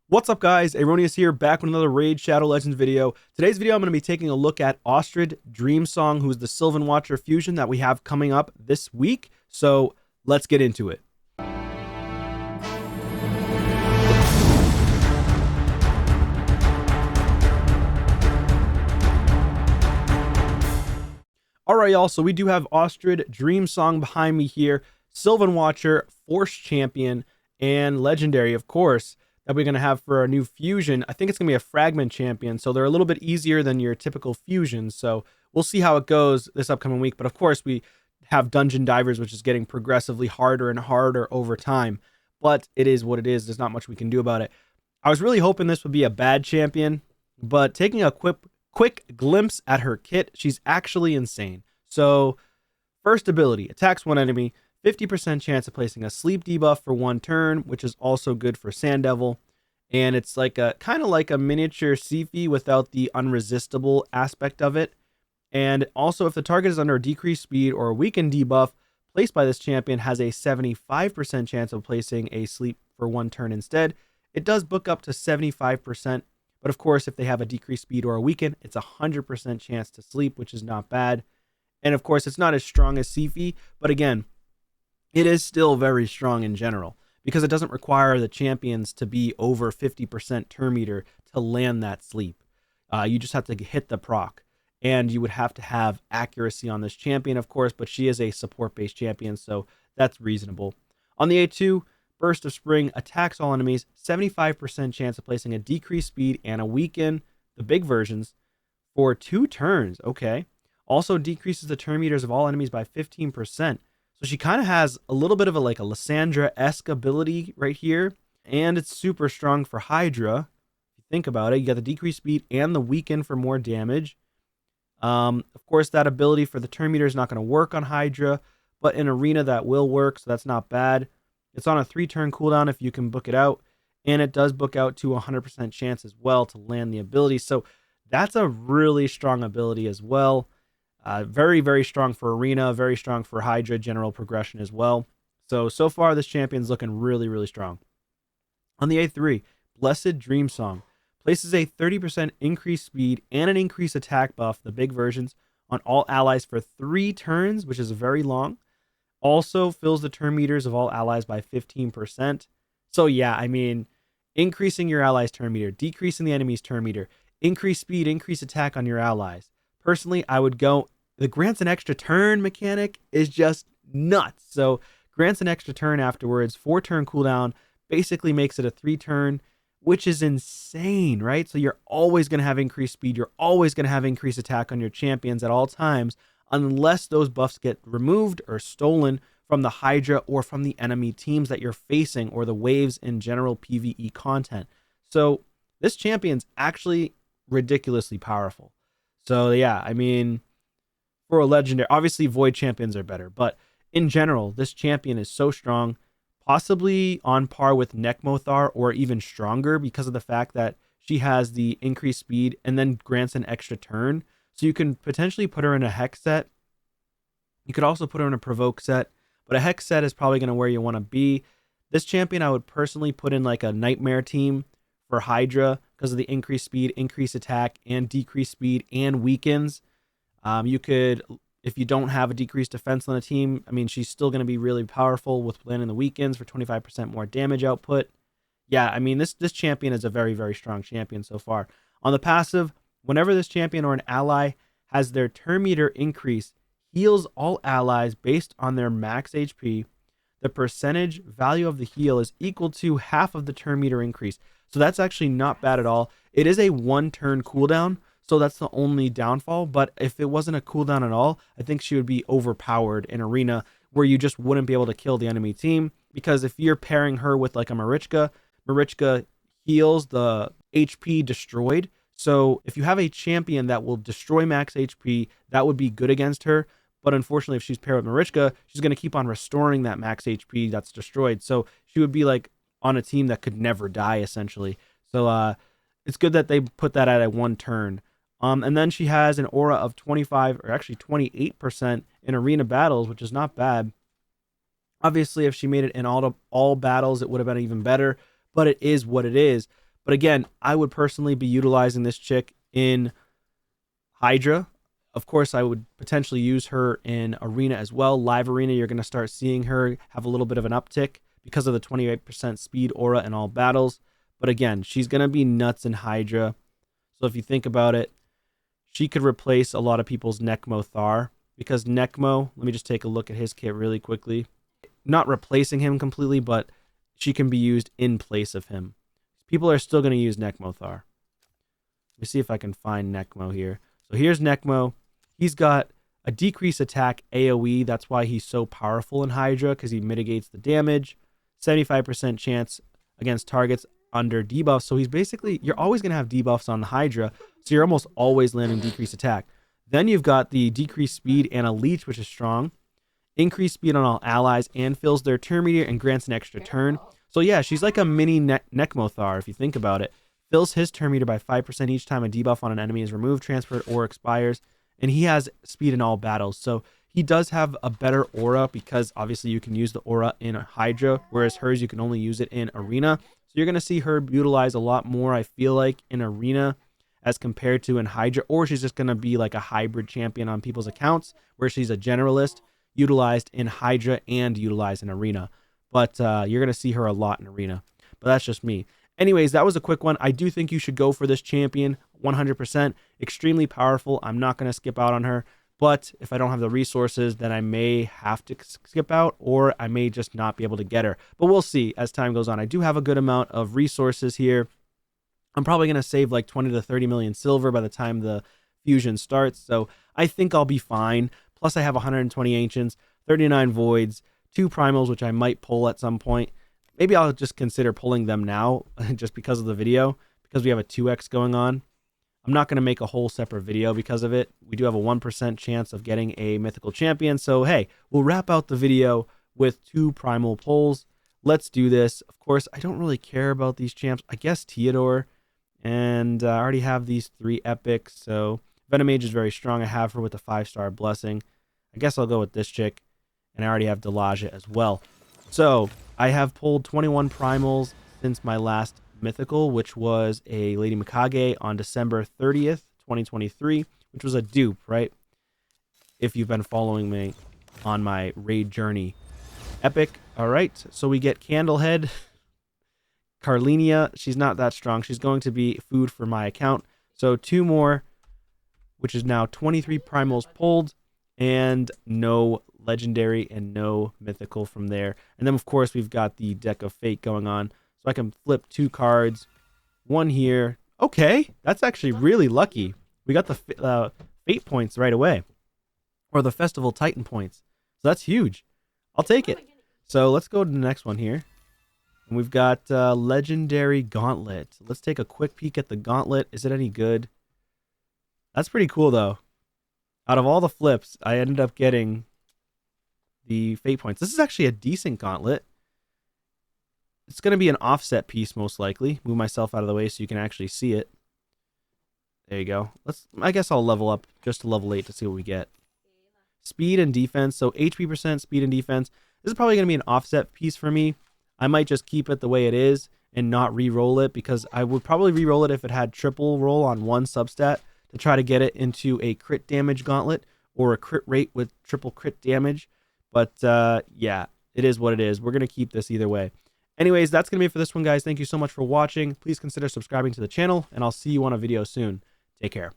What's up, guys? Erroneous here, back with another Raid Shadow Legends video. Today's video, I'm going to be taking a look at Ostrid Dreamsong, who is the Sylvan Watcher fusion that we have coming up this week. So let's get into it. Alright, y'all, so we do have Ostrid Dreamsong behind me here, Sylvan Watcher, Force Champion, and Legendary, of course, that we're going to have for our new fusion. I think it's going to be a Fragment Champion, so they're a little bit easier than your typical fusions, so we'll see how it goes this upcoming week. But of course, we have Dungeon Divers, which is getting progressively harder and harder over time, but it is what it is. There's not much we can do about it. I was really hoping this would be a bad champion, but taking a quick glimpse at her kit, she's actually insane. So, first ability, attacks one enemy, 50% chance of placing a sleep debuff for one turn, which is also good for Sand Devil. And it's like a kind of like a miniature Siphi without the unresistible aspect of it. And also, if the target is under a decreased speed or a weakened debuff placed by this champion has a 75% chance of placing a sleep for one turn instead. It does book up to 75%. But of course, if they have a decreased speed or a weaken, it's a 100% chance to sleep, which is not bad. And of course, it's not as strong as Siphi, but again, it is still very strong in general because it doesn't require the champions to be over 50% turn meter to land that sleep. You just have to hit the proc, and you would have to have accuracy on this champion, of course, but she is a support-based champion, so that's reasonable. On the A2, Burst of Spring attacks all enemies, 75% chance of placing a decreased speed and a weaken, the big versions, for 2 turns. Okay. Also decreases the turn meters of all enemies by 15%. So she kind of has a little bit of a Lysandra-esque ability right here. And it's super strong for Hydra. If you think about it, you got the decreased speed and the weaken for more damage. Of course, that ability for the turn meter is not going to work on Hydra, but in Arena that will work, so that's not bad. It's on a 3-turn cooldown if you can book it out. And it does book out to 100% chance as well to land the ability. So that's a really strong ability as well. Very, very strong for Arena, very strong for Hydra general progression as well. So far, this champion's looking really, really strong. On the A3, Blessed Dreamsong places a 30% increased speed and an increased attack buff, the big versions, on all allies for 3 turns, which is very long. Also fills the turn meters of all allies by 15%. So yeah, I mean, increasing your allies' turn meter, decreasing the enemy's turn meter, increase speed, increase attack on your allies. Personally, I would go. The grants an extra turn mechanic is just nuts. So grants an extra turn afterwards, 4-turn cooldown, basically makes it a 3-turn, which is insane, right? So you're always going to have increased speed. You're always going to have increased attack on your champions at all times, unless those buffs get removed or stolen from the Hydra or from the enemy teams that you're facing or the waves in general PvE content. So this champion's actually ridiculously powerful. So yeah, I mean, for a legendary, obviously Void champions are better, but in general, this champion is so strong, possibly on par with NEKMO or even stronger because of the fact that she has the increased speed and then grants an extra turn. So you can potentially put her in a Hex set. You could also put her in a Provoke set, but a Hex set is probably going to where you want to be. This champion I would personally put in like a Nightmare team for Hydra because of the increased speed, increased attack, and decreased speed and weakens. You could, if you don't have a decreased defense on a team, I mean, she's still going to be really powerful with landing the weakens for 25% more damage output. Yeah, I mean, this champion is a very, very strong champion so far. On the passive, whenever this champion or an ally has their turn meter increase, heals all allies based on their max HP. The percentage value of the heal is equal to half of the turn meter increase. So that's actually not bad at all. It is a 1-turn cooldown, so that's the only downfall. But if it wasn't a cooldown at all, I think she would be overpowered in Arena where you just wouldn't be able to kill the enemy team. Because if you're pairing her with like a Marichka heals the HP destroyed. So if you have a champion that will destroy max HP, that would be good against her. But unfortunately, if she's paired with Marichka, she's going to keep on restoring that max HP that's destroyed. So she would be like on a team that could never die, essentially. So it's good that they put that at a 1 turn. And then she has an aura of 25 or actually 28% in arena battles, which is not bad. Obviously, if she made it in all battles, it would have been even better. But it is what it is. But again, I would personally be utilizing this chick in Hydra. Of course, I would potentially use her in Arena as well. Live Arena, you're going to start seeing her have a little bit of an uptick because of the 28% speed aura in all battles. But again, she's going to be nuts in Hydra. So if you think about it, she could replace a lot of people's NEKMO Thar. Because NEKMO, let me just take a look at his kit really quickly. Not replacing him completely, but she can be used in place of him. People are still going to use NEKMO Thar. Let me see if I can find NEKMO here. So here's NEKMO. He's got a decreased attack AoE. That's why he's so powerful in Hydra, because he mitigates the damage. 75% chance against targets under debuffs. So he's basically, you're always going to have debuffs on the Hydra. So you're almost always landing decreased attack. Then you've got the decreased speed and a leech, which is strong. Increased speed on all allies and fills their turn meter and grants an extra turn. So yeah, she's like a mini NEKMO Thar if you think about it. Fills his turn meter by 5% each time a debuff on an enemy is removed, transferred, or expires. And he has speed in all battles. So he does have a better aura because obviously you can use the aura in Hydra, whereas hers you can only use it in Arena. So you're going to see her utilize a lot more, I feel like, in Arena as compared to in Hydra. Or she's just going to be like a hybrid champion on people's accounts where she's a generalist utilized in Hydra and utilized in Arena. But you're going to see her a lot in Arena. But that's just me. Anyways, that was a quick one. I do think you should go for this champion 100%. Extremely powerful. I'm not going to skip out on her. But if I don't have the resources, then I may have to skip out, or I may just not be able to get her. But we'll see as time goes on. I do have a good amount of resources here. I'm probably going to save like 20 to 30 million silver by the time the fusion starts. So I think I'll be fine. Plus I have 120 ancients, 39 voids, 2 primals, which I might pull at some point. Maybe I'll just consider pulling them now just because of the video, because we have a 2x going on. I'm not going to make a whole separate video because of it. We do have a 1% chance of getting a mythical champion. So, hey, we'll wrap out the video with 2 primal pulls. Let's do this. Of course, I don't really care about these champs. I guess Theodore. And I already have these 3 epics. So, Venomage is very strong. I have her with a 5-star blessing. I guess I'll go with this chick. And I already have Delaja as well. So, I have pulled 21 primals since my last mythical, which was a Lady Mikage on December 30th, 2023, which was a dupe, right? If you've been following me on my raid journey. Epic. All right. So we get Candlehead. Carlinia. She's not that strong. She's going to be food for my account. So 2 more, which is now 23 primals pulled, and no legendary and no mythical from there. And then of course we've got the deck of fate going on, so I can flip 2 cards, 1 here. Okay, that's actually really lucky. We got the fate points right away, or the festival titan points, so that's huge. I'll take it. So let's go to the next one here, and we've got legendary gauntlet. Let's take a quick peek at the gauntlet. Is it any good? That's pretty cool though. Out of all the flips, I ended up getting the fate points. This is actually a decent gauntlet. It's going to be an offset piece most likely. Move myself out of the way so you can actually see it. There you go. I guess I'll level up just to level 8 to see what we get. Speed and defense. So HP percent, speed and defense. This is probably going to be an offset piece for me. I might just keep it the way it is and not re-roll it, because I would probably re-roll it if it had triple roll on one substat to try to get it into a crit damage gauntlet or a crit rate with triple crit damage. But yeah, it is what it is. We're going to keep this either way. Anyways, that's going to be it for this one, guys. Thank you so much for watching. Please consider subscribing to the channel, and I'll see you on a video soon. Take care.